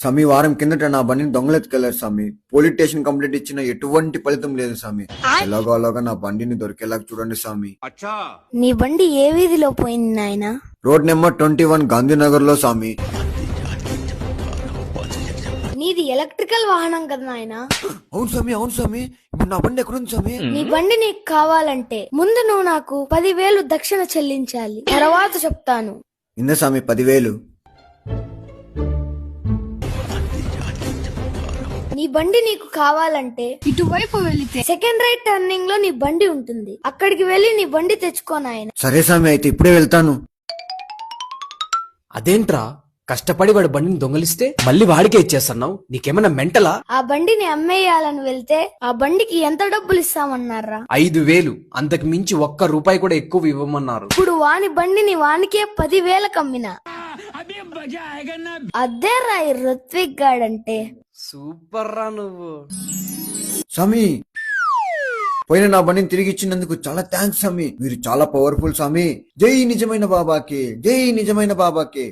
స్వామి వారం కిందట నా బండిని దొంగలెత్తుకెళ్లారు స్వామి. పోలీస్ స్టేషన్ కంప్లైంట్ ఇచ్చిన ఎటువంటి ఫలితం లేదు స్వామి. ఎలాగోలాగా నా బండిని దొరికేలాగా చూడండి స్వామి. నీ బండి ఏ వీధిలో పోయింది నాయనా? రోడ్ నెంబర్ 21 గాంధీనగర్ లో స్వామి. నీది ఎలక్ట్రికల్ వాహనం కదా నాయనా? అవును స్వామి, అవును స్వామి. ఇప్పుడు నా బండి ఎక్కడుంది స్వామి? నీ బండి నీకు కావాలంటే ముందు నువ్వు నాకు 10,000 దక్షిణ చెల్లించాలి, తర్వాత చెప్తాను. ఇందా స్వామి 10,000. నీ బండి నీకు కావాలంటే ఇటువైపు వెళితే సెకండ్ రైట్ టర్నింగ్ లో నీ బండి ఉంటుంది, అక్కడికి వెళ్లి నీ బండి తెచ్చుకో నాయన. సరే స్వామి, అయితే ఇప్పుడే వెళ్తాను. అదేంట్రా, కష్టపడి వాడి బండిని దొంగలిస్తే మళ్ళీ వాడికే ఇచ్చేస్తున్నావు? నీకేమన్నా మెంటలా? ఆ బండిని అమ్మేయాలని వెళ్తే ఆ బండికి ఎంత డబ్బులు ఇస్తామన్నారా? 5,000. అంతకు మించి ఒక్క రూపాయి కూడా ఎక్కువ ఇవ్వమన్నారు. ఇప్పుడు వాని బండిని వానికే 10,000 కమ్మినా. అదే రాయి ఋత్విక్ గాడంటే. సూపర్ రా నువ్వు. స్వామి, పోయిన నా బండిని తిరిగి ఇచ్చినందుకు చాలా థ్యాంక్స్ స్వామి. మీరు చాలా పవర్ఫుల్ స్వామి. జై నిజమైన బాబాకి, జై నిజమైన బాబాకి.